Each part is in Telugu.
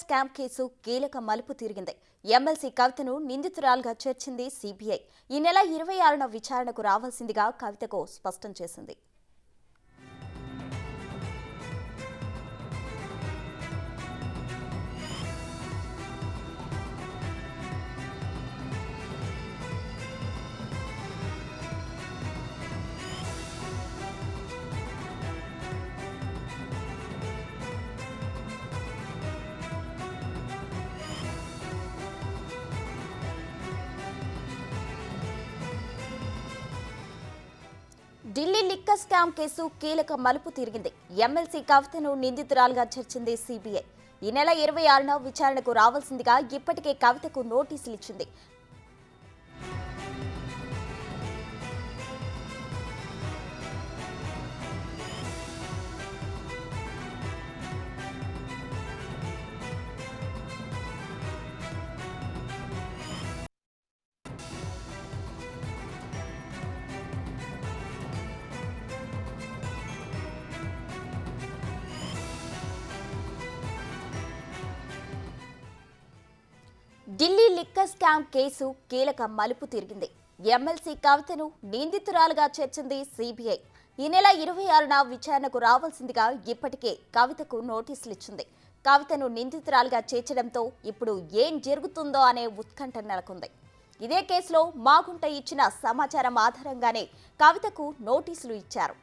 స్కామ్ కేసు కీలక మలుపు తిరిగింది. ఎమ్మెల్సీ కవితను నిందితురాలుగా చేర్చింది సిబిఐ. ఈ నెల 26న విచారణకు రావాల్సిందిగా కవితకు స్పష్టం చేసింది. ఢిల్లీ లిక్కర్ స్కామ్ కేసు కీలక మలుపు తిరిగింది. ఎమ్మెల్సీ కవితను నిందితురాలుగా చేర్చింది సిబిఐ. ఈ నెల 26న విచారణకు రావాల్సిందిగా ఇప్పటికే కవితకు నోటీసులు ఇచ్చింది. ఢిల్లీ లిక్కర్ స్కామ్ కేసు కీలక మలుపు తిరిగింది. ఎమ్మెల్సీ కవితను నిందితురాలుగా చేర్చింది సిబిఐ. ఈ నెల 26న విచారణకు రావాల్సిందిగా ఇప్పటికే కవితకు నోటీసులు ఇచ్చింది. కవితను నిందితురాలుగా చేర్చడంతో ఇప్పుడు ఏం జరుగుతుందో అనే ఉత్కంఠ నెలకొంది. ఇదే కేసులో మాగుంట ఇచ్చిన సమాచారం ఆధారంగానే కవితకు నోటీసులు ఇచ్చారు.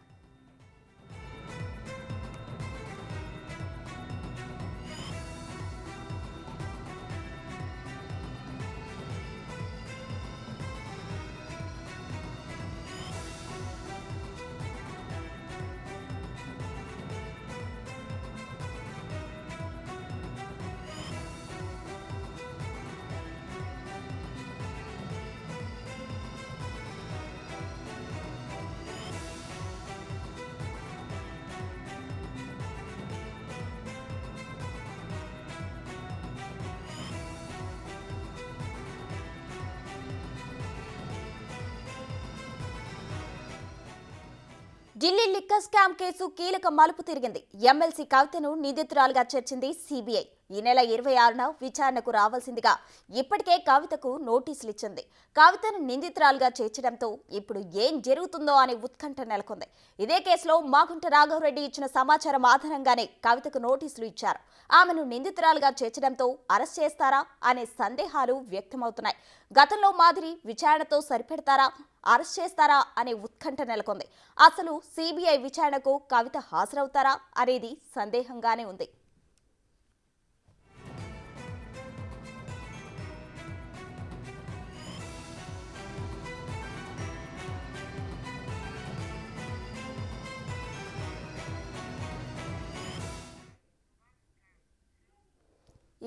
ఢిల్లీ లిక్కర్ స్కామ్ కేసు కీలక మలుపు తిరిగింది. ఎమ్మెల్సీ కవితను నిందితురాలుగా చేర్చింది సిబిఐ. ఈ నెల 26న విచారణకు రావాల్సిందిగా ఇప్పటికే కవితకు నోటీసులు ఇచ్చింది. కవితను నిందితురాలుగా చేర్చడంతో ఇప్పుడు ఏం జరుగుతుందో అనే ఉత్కంఠ నెలకొంది. ఇదే కేసులో మాగుంట రాఘవరెడ్డి ఇచ్చిన సమాచారం ఆధారంగానే కవితకు నోటీసులు ఇచ్చారు. ఆమెను నిందితురాలుగా చేర్చడంతో అరెస్ట్ చేస్తారా అనే సందేహాలు వ్యక్తమవుతున్నాయి. గతంలో మాదిరి విచారణతో సరిపెడతారా, అరెస్ట్ చేస్తారా అనే ఉత్కంఠ నెలకొంది. అసలు సిబిఐ విచారణకు కవిత హాజరవుతారా అనేది సందేహంగానే ఉంది.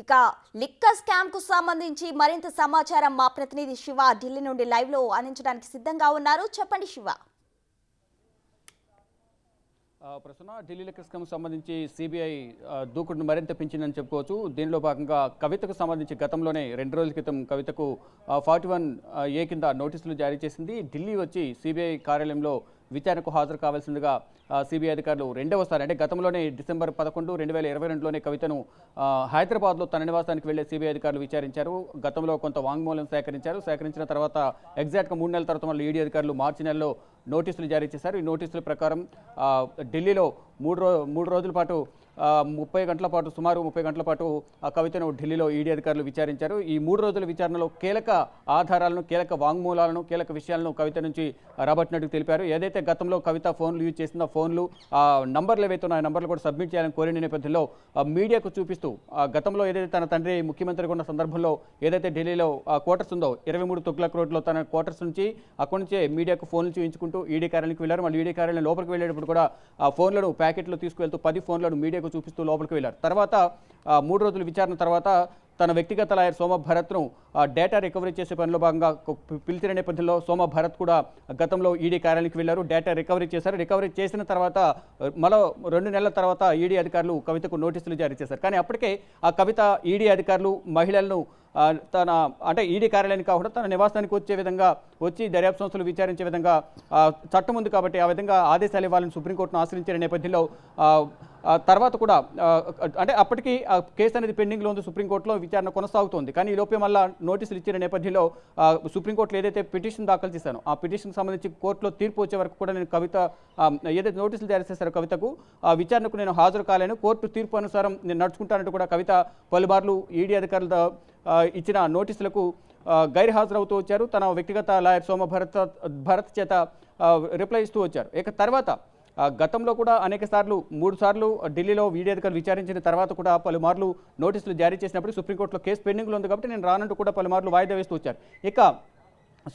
ఇక లిక్కర్ స్కామ్ కు సంబంధించి మరింత సమాచారం మా ప్రతినిధి శివ ఢిల్లీ నుండి లైవ్ లో అందించడానికి సిద్ధంగా ఉన్నారు. చెప్పండి శివ. ప్రస్తుతం ఢిల్లీ లిక్కర్ స్కామ్ సంబంధించి సిబిఐ దూకుడును మరింత పెంచిందని చెప్పుకోవచ్చు. దీనిలో భాగంగా కవితకు సంబంధించి గతంలోనే 2 రోజుల క్రితం కవితకు 41A కింద నోటీసులు జారీ చేసింది. ఢిల్లీ వచ్చి సిబిఐ కార్యాలయంలో విచారణకు హాజరు కావాల్సిందిగా సిబిఐ అధికారులు రెండవసారి అంటే గతంలోనే డిసెంబర్ 11, 2022లోనే కవితను హైదరాబాద్లో తన నివాసానికి వెళ్లే సిబిఐ అధికారులు విచారించారు. గతంలో కొంత వాంగ్మూలం సేకరించిన తర్వాత ఎగ్జాక్ట్గా 3 నెలల తర్వాత మళ్ళీ ఈడీ అధికారులు మార్చి నెలలో నోటీసులు జారీ చేశారు. ఈ నోటీసుల ప్రకారం ఢిల్లీలో 3 రోజుల పాటు 30 గంటల పాటు సుమారు 30 గంటల పాటు ఆ కవితను ఢిల్లీలో ఈడీ అధికారులు విచారించారు. ఈ 3 రోజుల విచారణలో కీలక ఆధారాలను, కీలక వాంగ్మూలాలను, కీలక విషయాలను కవిత నుంచి రాబట్టినట్టు తెలిపారు. ఏదైతే గతంలో కవిత ఫోన్లు యూజ్ చేసిందో ఫోన్లు నంబర్లు ఏవైతే ఉన్నాయో నంబర్లు కూడా సబ్మిట్ చేయాలని కోరిన నేపథ్యంలో మీడియాకు చూపిస్తూ గతంలో ఏదైతే తన తండ్రి ముఖ్యమంత్రిగా ఉన్న సందర్భంలో ఏదైతే ఢిల్లీలో క్వార్టర్స్ ఉందో 23 తుగ్లక్ రోడ్లో తన క్వార్టర్స్ నుంచి అక్కడి నుంచే మీడియాకు ఫోన్లు చూపించుకుంటూ ఈడీ కార్యాలయానికి వెళ్ళారు. మళ్ళీ ఈడీ కార్యాలయం లోపలికి వెళ్ళేటప్పుడు కూడా ఆ ఫోన్లను ప్యాకెట్లు తీసుకువెళ్తూ 10 ఫోన్లను మీడియాకు చూపిస్తూ లోపలికి వెళ్ళారు. తర్వాత 3 రోజుల విచారణ తర్వాత తన వ్యక్తిగత లాయర్ సోమ భరత్ను డేటా రికవరీ చేసే పనిలో భాగంగా పిలిచిన నేపథ్యంలో సోమ భరత్ కూడా గతంలో ఈడీ కార్యాలయానికి వెళ్లారు. డేటా రికవరీ చేశారు. రికవరీ చేసిన తర్వాత మరో 2 నెలల తర్వాత ఈడీ అధికారులు కవితకు నోటీసులు జారీ చేశారు. కానీ అప్పటికే ఆ కవిత ఈడీ అధికారులు మహిళలను తన అంటే ఈడీ కార్యాలయానికి కాకుండా తన నివాసానికి వచ్చే విధంగా వచ్చి దర్యాప్తు సంస్థలు విచారించే విధంగా చట్టం ఉంది కాబట్టి ఆ విధంగా ఆదేశాలు ఇవ్వాలని సుప్రీంకోర్టును ఆశ్రయించిన నేపథ్యంలో తర్వాత కూడా అంటే అప్పటికి కేసు అనేది పెండింగ్లో ఉంది, సుప్రీంకోర్టులో విచారణ కొనసాగుతోంది. కానీ ఈ లోపే మళ్ళీ నోటీసులు ఇచ్చిన నేపథ్యంలో సుప్రీంకోర్టులో ఏదైతే పిటిషన్ దాఖలు చేశానో ఆ పిటిషన్కి సంబంధించి కోర్టులో తీర్పు వచ్చే వరకు కూడా నేను కవిత ఏదైతే నోటీసులు జారీ చేశారో కవితకు ఆ విచారణకు నేను హాజరు కాలేను, కోర్టు తీర్పు అనుసారం నేను నడుచుకుంటానంటూ కూడా కవిత పలుమార్లు ఈడీ అధికారుల ఇచ్చిన నోటీసులకు గైర్హాజరవుతూ వచ్చారు. తన వ్యక్తిగత లాయర్ సోమ భరత్ చేత రిప్లై ఇస్తూ వచ్చారు. ఇక తర్వాత గతంలో కూడా అనేక సార్లు 3 సార్లు ఢిల్లీలో ఈడీ అధికారులు విచారించిన తర్వాత కూడా పలుమార్లు నోటీసులు జారీ చేసినప్పుడు సుప్రీంకోర్టులో కేసు పెండింగ్లో ఉంది కాబట్టి నేను రానంటూ కూడా పలుమార్లు వాయిదా వేస్తూ వచ్చారు. ఇక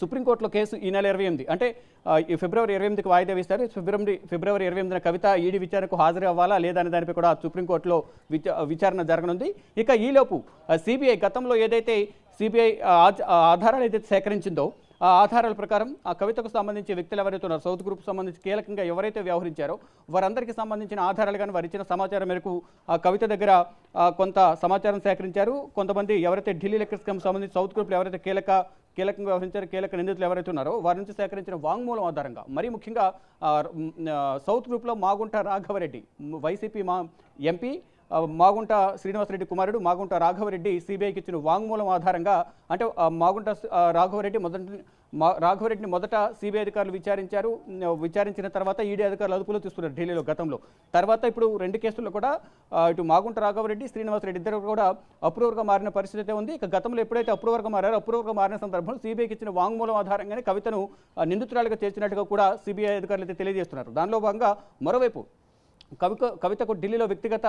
సుప్రీంకోర్టులో కేసు ఈ నెల 28 అంటే ఈ ఫిబ్రవరి 28కి వాయిదా వేస్తారు. ఫిబ్రవరి 28న కవిత ఈడీ విచారణకు హాజరు అవ్వాలా లేదా అనే దానిపై కూడా సుప్రీంకోర్టులో విచారణ జరగనుంది. ఇక ఈలోపు సిబిఐ గతంలో ఏదైతే సిబిఐ ఆధారాలు ఏదైతే సేకరించిందో ఆ ఆధారాల ప్రకారం ఆ కవితకు సంబంధించి వ్యక్తులు ఎవరైతే ఉన్నారో సౌత్ గ్రూప్ సంబంధించి కీలకంగా ఎవరైతే వ్యవహరించారో వారందరికీ సంబంధించిన ఆధారాలు కానీ వారు ఇచ్చిన సమాచారం మేరకు ఆ కవిత దగ్గర కొంత సమాచారం సేకరించారు. కొంతమంది ఎవరైతే ఢిల్లీ లిక్కర్ స్కామ్ సంబంధించి సౌత్ గ్రూప్లో ఎవరైతే కీలకంగా వ్యవహరించారు, కీలక నిందితులు ఎవరైతే ఉన్నారో వారి నుంచి సేకరించిన వాంగ్మూలం ఆధారంగా మరీ ముఖ్యంగా సౌత్ గ్రూప్లో మాగుంట రాఘవరెడ్డి వైసీపీ ఎంపీ మాగుంట శ్రీనివాసరెడ్డి కుమారుడు మాగుంట రాఘవరెడ్డి సిబిఐకి ఇచ్చిన వాంగ్మూలం ఆధారంగా అంటే మాగుంట రాఘవరెడ్డిని మొదట సిబిఐ అధికారులు విచారించిన తర్వాత ఈడీ అధికారులు అదుపులో తీసుకున్నారు ఢిల్లీలో గతంలో. తర్వాత ఇప్పుడు 2 కేసుల్లో కూడా ఇటు మాగుంట రాఘవరెడ్డి శ్రీనివాసరెడ్డి ఇద్దరు కూడా అప్రూవర్గా మారిన పరిస్థితి ఉంది. ఇక గతంలో ఎప్పుడైతే అప్రూవర్గా మారిన సందర్భంలో సిబిఐకి ఇచ్చిన వాంగ్మూలం ఆధారంగానే కవితను నిందితురాలుగా చేర్చినట్టుగా కూడా సిబిఐ అధికారులు అయితే తెలియజేస్తున్నారు. దానిలో భాగంగా మరోవైపు కవితకు ఢిల్లీలో వ్యక్తిగత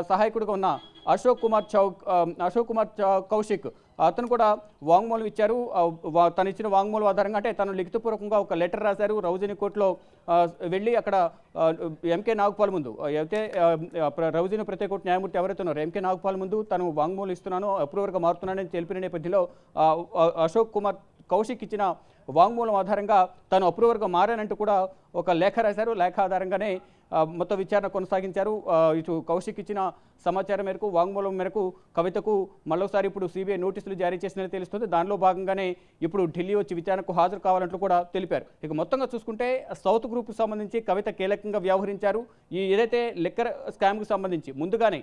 సహాయకుడిగా ఉన్న అశోక్ కుమార్ కౌశిక్ అతను కూడా వాంగ్మూలం ఇచ్చారు. తను ఇచ్చిన వాంగ్మూలం ఆధారంగా అంటే తను లిఖితపూర్వకంగా ఒక లెటర్ రాశారు. రౌజని కోర్టులో వెళ్ళి అక్కడ ఎంకే నాగపాల్ ముందు అయితే రౌజని ప్రత్యేక కోర్టు న్యాయమూర్తి ఎవరైతే ఉన్నారో ఎంకే నాగపాల్ ముందు తను వాంగ్మూలం ఇస్తున్నాను, అప్రూవర్గా మారుతున్నానని తెలిపిన నేపథ్యంలో అశోక్ కుమార్ కౌశిక్ ఇచ్చిన వాంగ్మూలం ఆధారంగా తాను అప్రూవర్గా మారానంటూ కూడా ఒక లేఖ రాశారు. లేఖ ఆధారంగానే మొత్తం విచారణ కొనసాగించారు. ఇటు కౌశిక్ ఇచ్చిన సమాచారం మేరకు వాంగ్మూలం మేరకు కవితకు మరోసారి ఇప్పుడు సిబిఐ నోటీసులు జారీ చేసినట్టు తెలుస్తుంది. దానిలో భాగంగానే ఇప్పుడు ఢిల్లీ వచ్చి విచారణకు హాజరు కావాలంటూ కూడా తెలిపారు. ఇక మొత్తంగా చూసుకుంటే సౌత్ గ్రూప్కు సంబంధించి కవిత కీలకంగా వ్యవహరించారు. ఈ ఏదైతే లిక్కర్ స్కామ్కు సంబంధించి ముందుగానే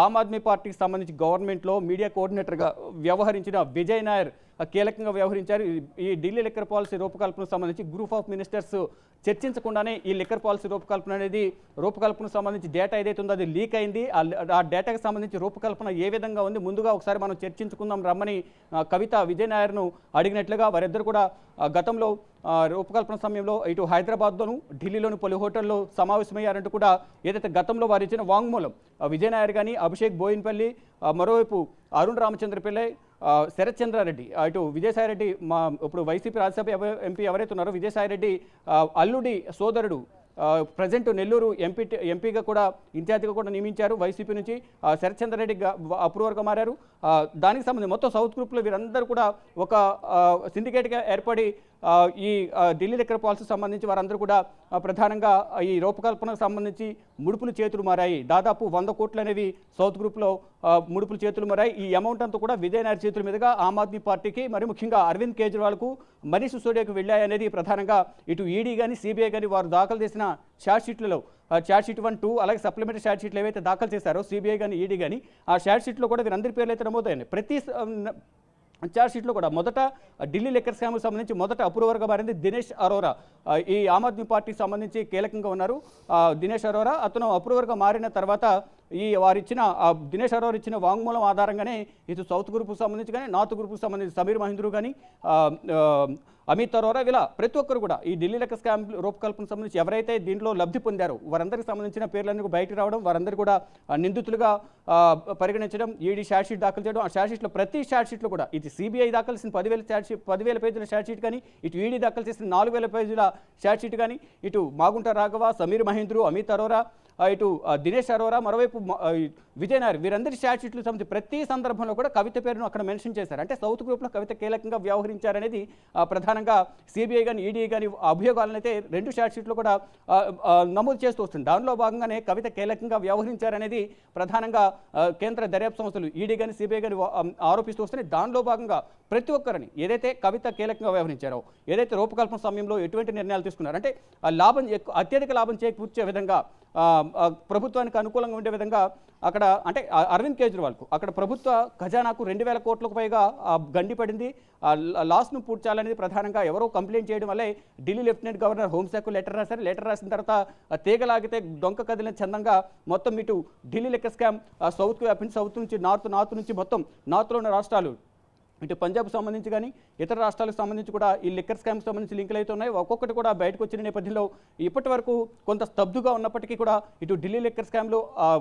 ఆమ్ ఆద్మీ పార్టీకి సంబంధించి గవర్నమెంట్లో మీడియా కోఆర్డినేటర్గా వ్యవహరించిన విజయ్ నాయర్ కీలకంగా వ్యవహరించారు. ఈ ఢిల్లీ లిక్కర్ పాలసీ రూపకల్పనకు సంబంధించి గ్రూప్ ఆఫ్ మినిస్టర్స్ చర్చించకుండానే ఈ లిక్కర్ పాలసీ రూపకల్పనకు సంబంధించి డేటా ఏదైతే ఉందో అది లీక్ అయింది. ఆ డేటాకి సంబంధించి రూపకల్పన ఏ విధంగా ఉంది ముందుగా ఒకసారి మనం చర్చించుకుందాం రమ్మని కవిత విజయ్ నాయర్ను అడిగినట్లుగా వారిద్దరు కూడా గతంలో రూపకల్పన సమయంలో ఇటు హైదరాబాద్లోను ఢిల్లీలోని పలు హోటల్లో సమావేశమయ్యారంటూ కూడా ఏదైతే గతంలో వారు ఇచ్చిన వాంగ్మూలం విజయ్ నాయర్ కానీ అభిషేక్ బోయిన్పల్లి మరోవైపు అరుణ్ రామచంద్ర పిల్లై శరత్ చంద్రారెడ్డి ఇటు విజయసాయిరెడ్డి ఇప్పుడు వైసీపీ రాజ్యసభ ఎంపీ ఎవరైతే ఉన్నారో విజయసాయిరెడ్డి అల్లుడి సోదరుడు ప్రజెంట్ నెల్లూరు ఎంపీగా కూడా ఇన్ఛార్జిగా కూడా నియమించారు. వైసీపీ నుంచి శరత్ చంద్రారెడ్డి అప్రూవర్గా మారారు. దానికి సంబంధించి మొత్తం సౌత్ గ్రూప్లో వీరందరూ కూడా ఒక సిండికేట్గా ఏర్పడి ఈ ఢిల్లీ లిక్కర్ పాలసీ సంబంధించి వారందరూ కూడా ప్రధానంగా ఈ రూపకల్పనకు సంబంధించి ముడుపులు చేతులు మారాయి. దాదాపు 100 కోట్లు అనేవి సౌత్ గ్రూప్లో ముడుపులు చేతులు మారాయి. ఈ అమౌంట్ అంతా కూడా విజయ్ నాయర్ చేతుల మీదుగా ఆమ్ ఆద్మీ పార్టీకి మరి ముఖ్యంగా అరవింద్ కేజ్రీవాల్కు మనీష్ సిసోడియాకు వెళ్ళాయనేది ప్రధానంగా ఇటు ఈడీ కానీ సిబిఐ కానీ వారు దాఖలు చేసిన ఛార్జ్షీట్లలో ఛార్జ్షీట్ 1, 2 అలాగే సప్లిమెంటరీ ఛార్జ్షీట్లు ఏవైతే దాఖలు చేశారో సిబిఐ కానీ ఈడీ కానీ ఆ ఛార్జ్షీట్లో కూడా వీరందరి పేర్లు అయితే నమోదయ్యాయి. ప్రతి ఛార్జ్షీట్లో కూడా మొదట ఢిల్లీ లిక్కర్ స్కామ్కి సంబంధించి మొదట అప్రూవర్గా మారింది దినేష్ అరోరా. ఈ ఆమ్ ఆద్మీ పార్టీకి సంబంధించి కీలకంగా ఉన్నారు దినేష్ అరోరా. అతను అప్రూవర్గా మారిన తర్వాత దినేష్ అరోరా ఇచ్చిన వాంగ్మూలం ఆధారంగానే ఇటు సౌత్ గ్రూప్కు సంబంధించి కానీ నార్త్ గ్రూప్కు సంబంధించి సమీర్ మహేంద్రు కానీ అమిత్ అరోరా ఇలా ప్రతి ఒక్కరు కూడా ఈ ఢిల్లీ లిక్కర్ స్కామ్ రూపకల్పనకు సంబంధించి ఎవరైతే దీంట్లో లబ్ధి పొందారో వారందరికీ సంబంధించిన పేర్లన్నీ బయటకు రావడం, వారందరూ కూడా నిందితులుగా పరిగణించడం, ఈడీ ఛార్జ్షీట్ దాఖలు చేయడం. ఆ ఛార్జ్షీట్లో ప్రతి ఛార్జ్షీట్లో కూడా ఇటు సిబిఐ దాఖలు చేసిన 10,000 పేజీల ఛార్జ్షీట్ కానీ ఇటు ఈడీ దాఖలు చేసిన 4,000 పేజీల ఛార్జ్షీట్ కానీ ఇటు మాగుంట రాఘవ, సమీర్ మహేంద్రు, అమిత్ అరోరా, ఇటు దినేష్ అరోరా, మరోవైపు విజయ్ నాయర్ వీరందరి ఛార్జ్షీట్లకు సంబంధించి ప్రతి సందర్భంలో కూడా కవిత పేరును అక్కడ మెన్షన్ చేశారు. అంటే సౌత్ గ్రూప్లో కవిత కీలకంగా వ్యవహరించారనేది ప్రధానంగా సిబిఐ కానీ ఈడీ కానీ అభియోగాలను అయితే 2 ఛార్జ్షీట్లు కూడా నమోదు చేస్తూ వస్తుంది. దానిలో భాగంగానే కవిత కీలకంగా వ్యవహరించారనేది ప్రధానంగా కేంద్ర దర్యాప్తు సంస్థలు ఈడీ కానీ సిబిఐ కానీ ఆరోపిస్తూ వస్తున్నాయి. దానిలో భాగంగా ప్రతి ఒక్కరిని ఏదైతే కవిత కీలకంగా వ్యవహరించారో, ఏదైతే రూపకల్పన సమయంలో ఎటువంటి నిర్ణయాలు తీసుకున్నారో అంటే అత్యధిక లాభం చేకూర్చే విధంగా ప్రభుత్వానికి అనుకూలంగా ఉండే విధంగా అక్కడ అంటే అరవింద్ కేజ్రీవాల్కు అక్కడ ప్రభుత్వ ఖజానాకు 2,000 కోట్లకు పైగా గండి పడింది. లాస్ను పూర్తి చేయాలనేది ప్రధానంగా ఎవరో కంప్లైంట్ చేయడం వల్లే ఢిల్లీ లెఫ్టినెంట్ గవర్నర్ హోంశాఖకు లెటర్ రాశారు. లెటర్ రాసిన తర్వాత తీగలాగితే డొంక కదిలిన చందంగా మొత్తం ఇటు ఢిల్లీ లెక్క స్కామ్ సౌత్కు వ్యాపించి సౌత్ నుంచి నార్త్ నుంచి మొత్తం నార్త్లో ఉన్న రాష్ట్రాలు ఇటు పంజాబ్కు సంబంధించి కానీ ఇతర రాష్ట్రాలకు సంబంధించి కూడా ఈ లిక్కర్ స్కామ్కి సంబంధించి లింకులు అయితే ఉన్నాయి. ఒక్కొక్కటి కూడా బయటకు వచ్చిన నేపథ్యంలో ఇప్పటి వరకు కొంత స్తబ్దుగా ఉన్నప్పటికీ కూడా ఇటు ఢిల్లీ లిక్కర్ స్కామ్లో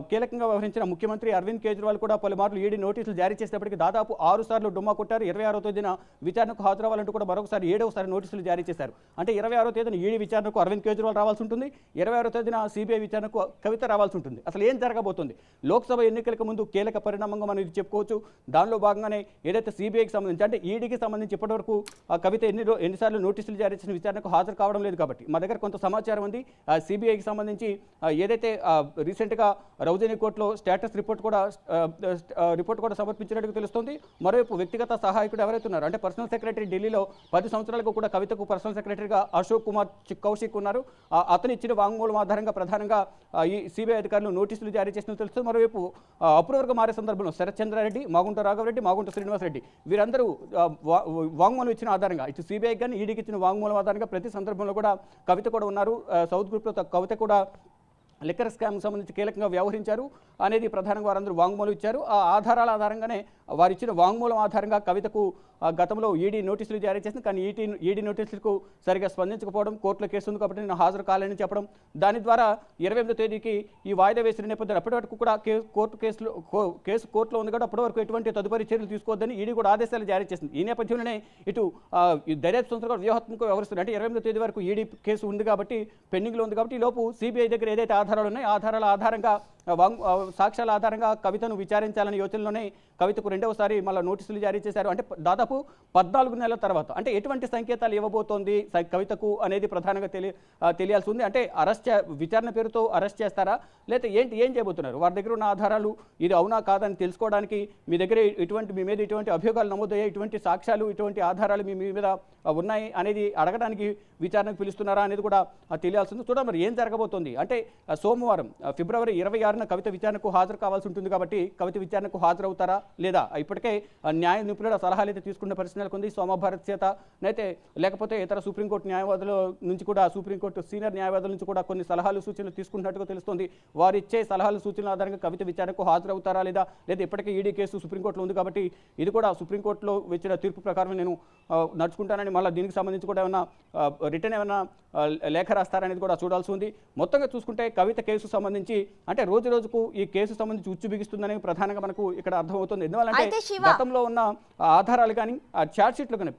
కీలకంగా వ్యవహరించిన ముఖ్యమంత్రి అరవింద్ కేజ్రీవాల్ కూడా పలుమార్లు ఈడీ నోటీసులు జారీ చేసినప్పటికీ దాదాపు 6 సార్లు డుమ్మా కొట్టారు. 26వ తేదీన విచారణకు హాజరవ్వాలంటూ కూడా మరొకసారి 7వసారి నోటీసులు జారీ చేశారు. అంటే 26వ తేదీన ఈడీ విచారణకు అరవింద్ కేజ్రీవాల్ రావాల్సి ఉంటుంది. 26వ తేదీన సిబిఐ విచారణకు కవిత రావాల్సి ఉంటుంది. అసలు ఏం జరగబోతుంది? లోక్సభ ఎన్నికలకు ముందు కీలక పరిణామంగా మనం ఇది చెప్పుకోవచ్చు. దానిలో భాగంగానే ఏదైతే సిబిఐకి సంబంధించి అంటే ఈడీకి సంబంధించి ఇప్పటివరకు కవిత ఎన్నిసార్లు నోటీసులు జారీ చేసిన విచారణకు హాజరు కావడం లేదు. కాబట్టి మా దగ్గర కొంత సమాచారం ఉంది. సిబిఐకి సంబంధించి ఏదైతే రీసెంట్గా రౌజనీ కోర్టులో స్టేటస్ రిపోర్ట్ కూడా సమర్పించినట్టు తెలుస్తుంది. మరోవైపు వ్యక్తిగత సహాయకుడు ఎవరైతే ఉన్నారో అంటే పర్సనల్ సెక్రటరీ ఢిల్లీలో 10 సంవత్సరాలకు కూడా కవితకు పర్సనల్ సెక్రటరీగా అశోక్ కుమార్ కౌశిక్ ఉన్నారు. అతను ఇచ్చిన వాంగ్మూలం ఆధారంగా ప్రధానంగా ఈ సిబిఐ అధికారులు నోటీసులు జారీ చేసినట్టు తెలుస్తుంది. మరోవైపు అప్రూవర్గా మారే సందర్భంలో శరత్ చంద్రారెడ్డి, మాగుంట రాఘవరెడ్డి, మాగుంట శ్రీనివాసరెడ్డి వీరందరూ వాంగ్మూలం ఇచ్చిన ఆధారంగా ఇటు సిబిఐ కానీ ఈడీకి ఇచ్చిన వాంగ్మూలం ఆధారంగా ప్రతి సందర్భంలో కూడా కవిత కూడా ఉన్నారు. సౌత్ గ్రూప్లో కవిత కూడా లిక్కర్ స్కామ్కి సంబంధించి కీలకంగా వ్యవహరించారు అనేది ప్రధానంగా వారందరూ వాంగ్మూలం ఇచ్చారు. ఆ ఆధారాల ఆధారంగానే వారు ఇచ్చిన వాంగ్మూలం ఆధారంగా కవితకు గతంలో ఈడీ నోటీసులు జారీ చేసింది. కానీ ఈడీ నోటీసులకు సరిగా స్పందించకపోవడం, కోర్టులో కేసు ఉంది కాబట్టి నేను హాజరు కాలేని చెప్పడం, దాని ద్వారా 28వ తేదీకి ఈ వాయిదా వేసిన నేపథ్యంలో అప్పటి వరకు కూడా కేసు కోర్టులో ఉంది కాబట్టి అప్పటి వరకు ఎటువంటి తదుపరి చర్యలు తీసుకోవద్దని ఈడీ కూడా ఆదేశాలు జారీ చేసింది. ఈ నేపథ్యంలోనే ఇటు దర్యాప్తు సంస్థలు కూడా వ్యూహాత్మకంగా వ్యవహరిస్తుంది. అంటే 28వ తేదీ వరకు ఈడీ కేసు ఉంది కాబట్టి పెండింగ్లో ఉంది కాబట్టి ఈ లోపు సిబిఐ దగ్గర ఏదైతే ఆధారాలు ఉన్నాయి ఆధారాల ఆధారంగా సాక్ష్యాల ఆధారంగా కవితను విచారించాలని యోచనలోనే కవితకు 2వసారి మళ్ళీ నోటీసులు జారీ చేశారు. అంటే దాదాపు 14 నెలల తర్వాత అంటే ఎటువంటి సంకేతాలు ఇవ్వబోతోంది కవితకు అనేది ప్రధానంగా తెలియాల్సి ఉంది. అంటే విచారణ పేరుతో అరెస్ట్ చేస్తారా లేకపోతే ఏం చేయబోతున్నారు? వారి దగ్గర ఉన్న ఆధారాలు ఇది అవునా కాదని తెలుసుకోవడానికి మీ దగ్గర మీ మీద ఇటువంటి అభియోగాలు నమోదయ్యాయి, ఇటువంటి సాక్ష్యాలు ఇటువంటి ఆధారాలు మీ మీద ఉన్నాయి అనేది అడగడానికి విచారణకు పిలుస్తున్నారా అనేది కూడా తెలియాల్సి ఉంది. చూడండి మరి ఏం జరగబోతోంది. అంటే సోమవారం ఫిబ్రవరి 26న కవిత విచారణకు హాజరు కావాల్సి ఉంటుంది కాబట్టి కవిత విచారణకు హాజరవుతారా లేదా ఇప్పటికే న్యాయ నిపుణుల సలహాలు అయితే తీసుకున్న పరిస్థితులకు ఉంది. సోమభారత్ చేత అయితే లేకపోతే ఇతర సుప్రీంకోర్టు న్యాయవాదుల నుంచి కూడా సుప్రీంకోర్టు సీనియర్ న్యాయవాదుల నుంచి కూడా కొన్ని సలహాలు సూచనలు తీసుకున్నట్టుగా తెలుస్తుంది. వారు ఇచ్చే సలహాలు సూచనల ఆధారంగా కవిత విచారణకు హాజరవుతారా లేదా ఇప్పటికే ఈడీ కేసు సుప్రీంకోర్టులో ఉంది కాబట్టి ఇది కూడా సుప్రీంకోర్టులో వచ్చిన తీర్పు ప్రకారం నేను నడుచుకుంటానని మళ్ళీ దీనికి సంబంధించి కూడా ఏమైనా రిటర్న్ ఏమైనా లేఖ రాస్తారనేది కూడా చూడాల్సి ఉంది. మొత్తంగా చూసుకుంటే కవిత కేసు సంబంధించి అంటే రోజుకు ఈ కేసు సంబంధించి ఉచ్చు బిగిస్తుందని ప్రధానంగా మనకు ఇక్కడ అర్థమవుతుంది. ఎందువల్లంటే గతంలో ఉన్న ఆధారాలు కానీ ఆ ఛార్జ్ షీట్లు కానీ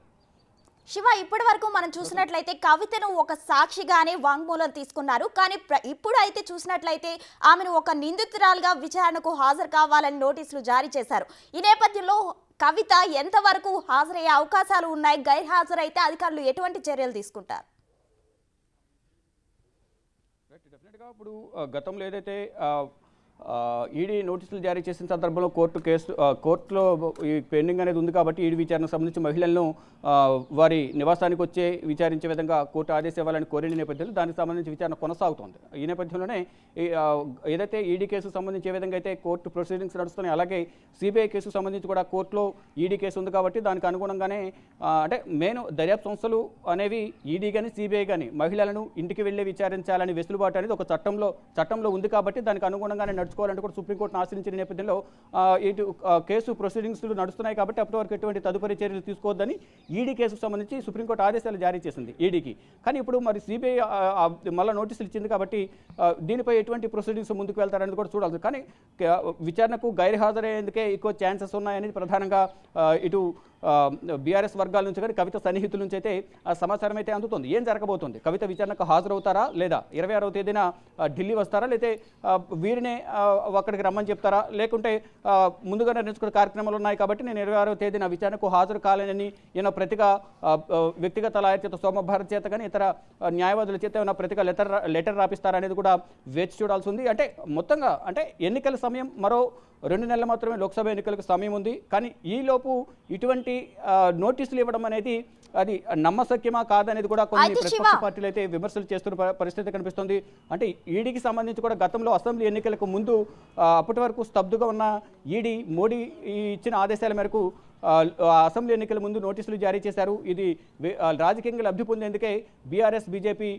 శివ ఇప్పటి వరకు మనం చూసినట్లయితే కవితను ఒక సాక్షిగానే వాంగ్మూలం తీసుకున్నారు. కానీ ఇప్పుడు అయితే చూసినట్లయితే ఆమెను ఒక నిందితురాలుగా విచారణకు హాజరు కావాలని నోటీసులు జారీ చేశారు. ఈ నేపథ్యంలో కవిత ఎంతవరకు హాజరయ్యే అవకాశాలు ఉన్నాయి? గైర్హాజరైతే అధికారులు ఎటువంటి చర్యలు తీసుకుంటారు? డెఫినెట్గా ఇప్పుడు గతంలో ఏదైతే ఈడీ నోటీసులు జారీ చేసిన సందర్భంలో కోర్టులో ఈ పెండింగ్ అనేది ఉంది కాబట్టి ఈడీ విచారణకు సంబంధించి మహిళలను వారి నివాసానికి వచ్చే విచారించే విధంగా కోర్టు ఆదేశం ఇవ్వాలని కోరిన నేపథ్యంలో దానికి సంబంధించి విచారణ కొనసాగుతోంది. ఈ నేపథ్యంలోనే ఏదైతే ఈడీ కేసుకు సంబంధించి ఏ విధంగా అయితే కోర్టు ప్రొసీడింగ్స్ నడుస్తున్నాయి అలాగే సిబిఐ కేసుకు సంబంధించి కూడా కోర్టులో ఈడీ కేసు ఉంది కాబట్టి దానికి అనుగుణంగానే అంటే దర్యాప్తు సంస్థలు అనేవి ఈడీ కానీ సిబిఐ కానీ మహిళలను ఇంటికి వెళ్ళి విచారించాలని వెసులుబాటు అనేది ఒక చట్టంలో ఉంది కాబట్టి దానికి అనుగుణంగానే నడుచుకోవాలంటే కూడా సుప్రీంకోర్టును ఆశ్రయించిన నేపథ్యంలో ఇటు కేసు ప్రొసీడింగ్స్ నడుస్తున్నాయి కాబట్టి అప్పటి వరకు ఎటువంటి తదుపరి చర్యలు తీసుకోవద్దని ఈడీ కేసుకు సంబంధించి సుప్రీంకోర్టు ఆదేశాలు జారీ చేసింది ఈడీకి. కానీ ఇప్పుడు మరి సిబిఐ మళ్ళీ నోటీసులు ఇచ్చింది కాబట్టి దీనిపై ఎటువంటి ప్రొసీడింగ్స్ ముందుకు వెళ్తారనేది కూడా చూడాలి. కానీ విచారణకు గైర్హాజరయ్యేందుకే ఎక్కువ ఛాన్సెస్ ఉన్నాయనేది ప్రధానంగా ఇటు బీఆర్ఎస్ వర్గాల నుంచి కానీ కవిత సన్నిహితుల నుంచి అయితే ఆ సమాచారం అయితే అందుతుంది. ఏం జరగబోతుంది? కవిత విచారణకు హాజరవుతారా లేదా 26వ తేదీన ఢిల్లీ వస్తారా లేతే వీరినే అక్కడికి రమ్మని చెప్తారా లేకుంటే ముందుగానే నిర్ణయించుకునే కార్యక్రమాలు ఉన్నాయి కాబట్టి నేను 26వ తేదీన విచారణకు హాజరు కాలేనని ఈయన ప్రతిగా వ్యక్తిగత లాయర్ చేత సోమభారత్ చేత కానీ ఇతర న్యాయవాదుల చేత ఏమైనా ప్రతిగా లెటర్ రాపిస్తారా అనేది కూడా వేచి చూడాల్సి ఉంది. అంటే మొత్తంగా అంటే ఎన్నికల సమయం మరో 2 నెలలు మాత్రమే లోక్సభ ఎన్నికలకు సమయం ఉంది. కానీ ఈలోపు ఇటువంటి నోటీసులు ఇవ్వడం అనేది అది నమ్మశక్యమా కాదనేది కూడా కొన్ని అయితే ప్రతిపక్ష శివ, పార్టీలు అయితే విమర్శలు చేస్తున్న పరిస్థితి కనిపిస్తుంది. అంటే ఈడీకి సంబంధించి కూడా గతంలో అసెంబ్లీ ఎన్నికలకు ముందు అప్పటి వరకు స్తబ్దుగా ఉన్న ఈడీ మోడీ ఇచ్చిన ఆదేశాల మేరకు అసెంబ్లీ ఎన్నికల ముందు నోటీసులు జారీ చేశారు. ఇది రాజకీయంగా లబ్ధి పొందేందుకే బీఆర్ఎస్ బీజేపీ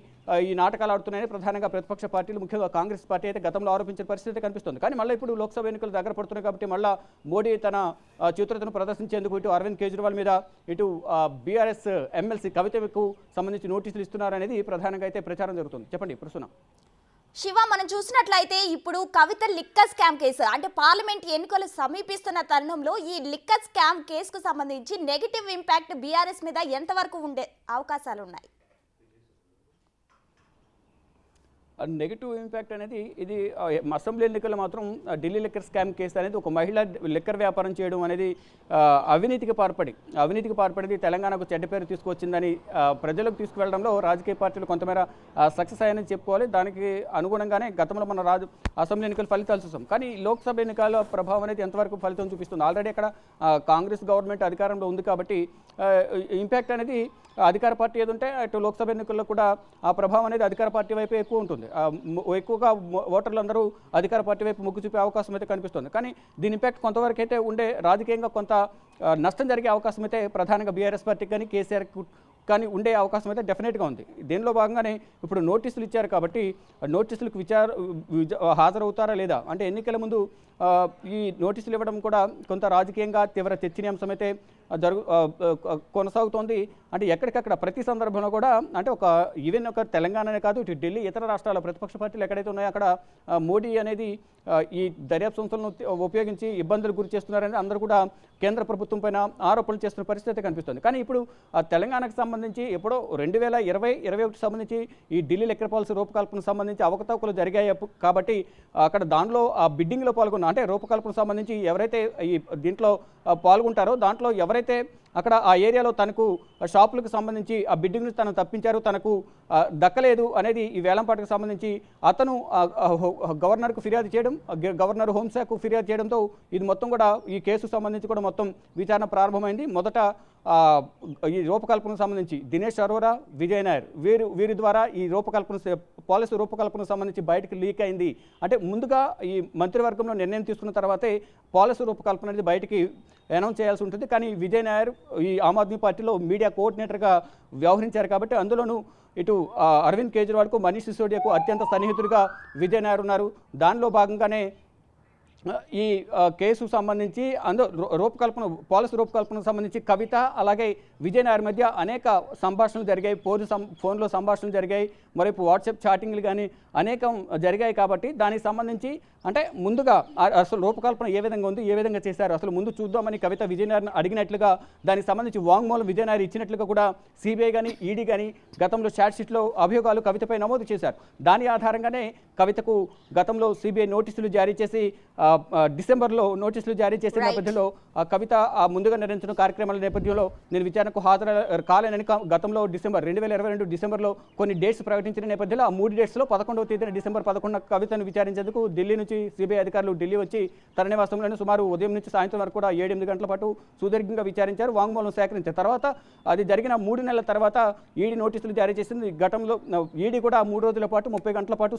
ఈ నాటకాలు ఆడుతున్నాయని ప్రధానంగా ప్రతిపక్ష పార్టీలు, ముఖ్యంగా కాంగ్రెస్ పార్టీ అయితే గతంలో ఆరోపించిన పరిస్థితి కనిపిస్తుంది. కానీ మళ్ళీ ఇప్పుడు లోక్సభ ఎన్నికలు దగ్గర పడుతున్నాయి కాబట్టి మళ్ళీ మోడీ తన చిత్రతను ప్రదర్శించేందుకు ఇటు అరవింద్ కేజ్రీవాల్ మీద, ఇటు బీఆర్ఎస్ ఎమ్మెల్సీ కవితకు సంబంధించి నోటీసులు ఇస్తున్నారనేది ప్రధానంగా అయితే ప్రచారం జరుగుతుంది. చెప్పండి ప్రసూన. శివ, మనం చూసినట్లయితే ఇప్పుడు కవిత లిక్కర్ స్కామ్ కేసు అంటే పార్లమెంట్ ఎన్నికలు సమీపిస్తున్న తరుణంలో ఈ లిక్కర్ స్కామ్ కేసుకు సంబంధించి నెగిటివ్ ఇంపాక్ట్ బీఆర్ఎస్ మీద ఎంతవరకు ఉండే అవకాశాలు ఉన్నాయి? నెగిటివ్ ఇంపాక్ట్ అనేది ఇది అసెంబ్లీ ఎన్నికల్లో మాత్రం ఢిల్లీ లిక్కర్ స్కామ్ కేసు అనేది ఒక మహిళ లిక్కర్ వ్యాపారం చేయడం అనేది అవినీతికి పాల్పడి తెలంగాణకు చెడ్డ పేరు తీసుకొచ్చిందని ప్రజలకు తీసుకువెళ్లడంలో రాజకీయ పార్టీలు కొంతమేర సక్సెస్ అయ్యాయని చెప్పుకోవాలి. దానికి అనుగుణంగానే గతంలో మన అసెంబ్లీ ఎన్నికల ఫలితాలు చూసాం. కానీ లోక్సభ ఎన్నికల ప్రభావం అనేది ఎంతవరకు ఫలితం చూపిస్తుంది? ఆల్రెడీ అక్కడ కాంగ్రెస్ గవర్నమెంట్ అధికారంలో ఉంది కాబట్టి ఇంపాక్ట్ అనేది అధికార పార్టీ ఏది ఉంటే అటు లోక్సభ ఎన్నికల్లో కూడా ఆ ప్రభావం అనేది అధికార పార్టీ వైపు ఎక్కువ ఉంటుంది. ఎక్కువగా ఓటర్లు అందరూ అధికార పార్టీ వైపు మొగ్గు చూపే అవకాశం అయితే కనిపిస్తుంది. కానీ దీని ఇంపాక్ట్ కొంతవరకు అయితే ఉండే రాజకీయంగా కొంత నష్టం జరిగే అవకాశం అయితే ప్రధానంగా బీఆర్ఎస్ పార్టీకి కానీ కేసీఆర్ కానీ ఉండే అవకాశం అయితే డెఫినెట్గా ఉంది. దీనిలో భాగంగానే ఇప్పుడు నోటీసులు ఇచ్చారు కాబట్టి నోటీసులకు హాజరవుతారా లేదా అంటే ఎన్నికల ముందు ఈ నోటీసులు ఇవ్వడం కూడా కొంత రాజకీయంగా తీవ్ర చర్చనీయాంశం అయితే కొనసాగుతోంది. అంటే ఎక్కడికక్కడ ప్రతి సందర్భంలో కూడా అంటే ఈవెన్ ఒక తెలంగాణనే కాదు, ఇటు ఢిల్లీ ఇతర రాష్ట్రాల ప్రతిపక్ష పార్టీలు ఎక్కడైతే ఉన్నాయో అక్కడ మోడీ అనేది ఈ దర్యాప్తు సంస్థలను ఉపయోగించి ఇబ్బందులు గురి చేస్తున్నారని అందరూ కూడా కేంద్ర ప్రభుత్వం పైన ఆరోపణలు చేస్తున్న పరిస్థితి కనిపిస్తుంది. కానీ ఇప్పుడు తెలంగాణకు సంబంధించి ఎప్పుడో 2020-21 సంబంధించి ఈ ఢిల్లీ లిక్కర్ పాలసీ రూపకల్పనకు సంబంధించి అవకతవకలు జరిగాయి కాబట్టి అక్కడ దానిలో ఆ బిడ్డింగ్లో పాల్గొన్న అంటే రూపకల్పనకు సంబంధించి ఎవరైతే ఈ దీంట్లో పాల్గొంటారో దాంట్లో ఎవరైతే అక్కడ ఆ ఏరియాలో తనకు షాపులకు సంబంధించి ఆ బిడ్డింగ్ను తను తప్పించారు, తనకు దక్కలేదు అనేది ఈ వేలంపాటకు సంబంధించి అతను గవర్నర్కు ఫిర్యాదు చేయడం, గవర్నర్ హోంశాఖకు ఫిర్యాదు చేయడంతో ఇది మొత్తం కూడా ఈ కేసుకు సంబంధించి కూడా మొత్తం విచారణ ప్రారంభమైంది. మొదట ఈ రూపకల్పనకు సంబంధించి దినేష్ అరోరా, విజయ్ నాయర్ వీరి ద్వారా ఈ పాలసీ రూపకల్పనకు సంబంధించి బయటకు లీక్ అయింది. అంటే ముందుగా ఈ మంత్రివర్గంలో నిర్ణయం తీసుకున్న తర్వాతే పాలసీ రూపకల్పన అనేది బయటికి అనౌన్స్ చేయాల్సి ఉంటుంది. కానీ విజయ్ నాయర్ ఈ ఆమ్ ఆద్మీ పార్టీలో మీడియా కోఆర్డినేటర్గా వ్యవహరించారు కాబట్టి అందులోనూ ఇటు అరవింద్ కేజ్రీవాల్కు, మనీష్ సిసోడియాకు అత్యంత సన్నిహితుడిగా విజయ్ నాయర్ ఉన్నారు. దానిలో భాగంగానే ఈ కేసు సంబంధించి పాలసీ రూపకల్పనకు సంబంధించి కవిత అలాగే విజయ్ నాయర్ మధ్య అనేక సంభాషణలు జరిగాయి, ఫోన్లో సంభాషణలు జరిగాయి, మరోవైపు వాట్సాప్ చాటింగ్లు కానీ అనేకం జరిగాయి. కాబట్టి దానికి సంబంధించి అంటే ముందుగా అసలు రూపకల్పన ఏ విధంగా ఉంది, ఏ విధంగా చేశారు అసలు ముందు చూద్దామని కవిత విజయ్ నాయర్ని అడిగినట్లుగా, దానికి సంబంధించి వాంగ్మూలం విజయ్ నాయర్ ఇచ్చినట్లుగా కూడా సిబిఐ కానీ ఈడీ కానీ గతంలో ఛార్జ్షీట్లో అభియోగాలు కవితపై నమోదు చేశారు. దాని ఆధారంగానే కవితకు గతంలో సిబిఐ నోటీసులు జారీ చేసి డిసెంబర్లో నోటీసులు జారీ చేసిన నేపథ్యంలో కవిత ముందుగా నిర్వహించిన కార్యక్రమాల నేపథ్యంలో నేను విచారణకు కాలేనని గతంలో 2022 డిసెంబర్లో కొన్ని డేట్స్ ప్రకటించిన నేపథ్యంలో ఆ 3 డేట్స్లో 11వ తేదీన డిసెంబర్ 11 కవితను విచారించేందుకు ఢిల్లీ నుంచి సిబిఐ అధికారులు ఢిల్లీ వచ్చి తన నివాసంలోనే సుమారు ఉదయం నుంచి సాయంత్రం వరకు కూడా 7-8 గంటల పాటు సుదీర్ఘంగా విచారించారు, వాంగ్మూలం సేకరించారు. తర్వాత అది జరిగిన 3 నెలల తర్వాత ఈడీ నోటీసులు జారీ చేసింది. గతంలో ఈడీ కూడా 3 రోజుల పాటు 30 గంటల పాటు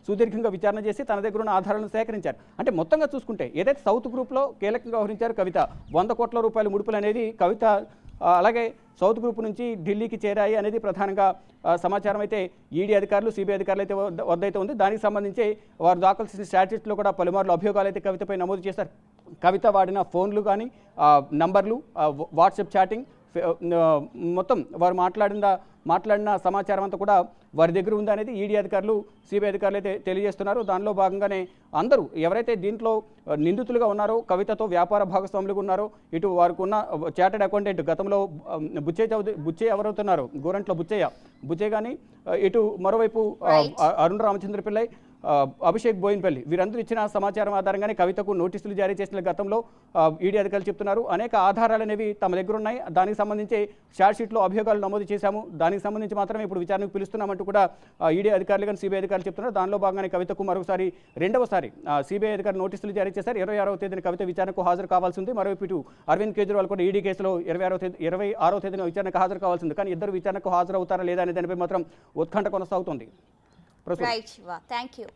సుదీర్ఘంగా విచారణ చేసి తన దగ్గర ఉన్న ఆధారాలను సేకరించారు. అంటే మొత్తంగా చూసుకుంటే ఏదైతే సౌత్ గ్రూప్లో కీలకంగా వ్యవహరించారు కవిత, 100 కోట్ల రూపాయల ముడుపులు అనేది కవిత అలాగే సౌత్ గ్రూప్ నుంచి ఢిల్లీకి చేరాయి అనేది ప్రధానంగా సమాచారం అయితే ఈడీ అధికారులు, సిబిఐ అధికారులు అయితే వద్దయితే ఉంది. దానికి సంబంధించి వారు దాఖలు చేసిన స్టాట్యూట్లో కూడా పలుమార్లు అభియోగాలు అయితే కవితపై నమోదు చేశారు. కవిత వాడిన ఫోన్లు కానీ నంబర్లు, వాట్సాప్ చాటింగ్ మొత్తం వారు మాట్లాడిన సమాచారం అంతా కూడా వారి దగ్గర ఉందనేది ఈడీ అధికారులు, సిబిఐ అధికారులు అయితే తెలియజేస్తున్నారు. దానిలో భాగంగానే అందరూ ఎవరైతే దీంట్లో నిందితులుగా ఉన్నారో, కవితతో వ్యాపార భాగస్వాములుగా ఉన్నారో, ఇటు వారికి ఉన్న చార్టెడ్ అకౌంటెంట్ గతంలో బుచ్చయ్య ఎవరవుతున్నారు, గోరంట్ల బుచ్చయ్య కానీ, ఇటు మరోవైపు అరుణ్ రామచంద్ర పిల్లై, అభిషేక్ బోయిన్పల్లి వీరందరూ ఇచ్చిన సమాచారం ఆధారంగానే కవితకు నోటీసులు జారీ చేసిన గతంలో ఈడీ అధికారులు చెప్తున్నారు. అనేక ఆధారాలు అనేవి తమ దగ్గర ఉన్నాయి, దానికి సంబంధించి ఛార్జ్ షీట్లో అభియోగాలు నమోదు చేశాము, దానికి సంబంధించి మాత్రమే ఇప్పుడు విచారణకు పిలుస్తున్నామంటూ కూడా ఈడీ అధికారులు కానీ సిబిఐ అధికారులు చెప్తున్నారు. దానిలో భాగంగానే కవితకు మరోసారి రెండవసారి సిబిఐ అధికారులు నోటీసులు జారీ చేశారు. 26వ తేదీన కవిత విచారణకు హాజరు కావాల్సి ఉంది. మరోవైపు ఇటు అరవింద్ కేజ్రీవాల్ కూడా ఈడీ కేసులో 26వ తేదీన విచారణకు హాజరు కావాల్సింది. కానీ ఇద్దరు విచారణకు హాజరవుతారా లేదా అనే దానిపై మాత్రం ఉత్కంఠ కొనసాగుతోంది. Right Shiva, thank you.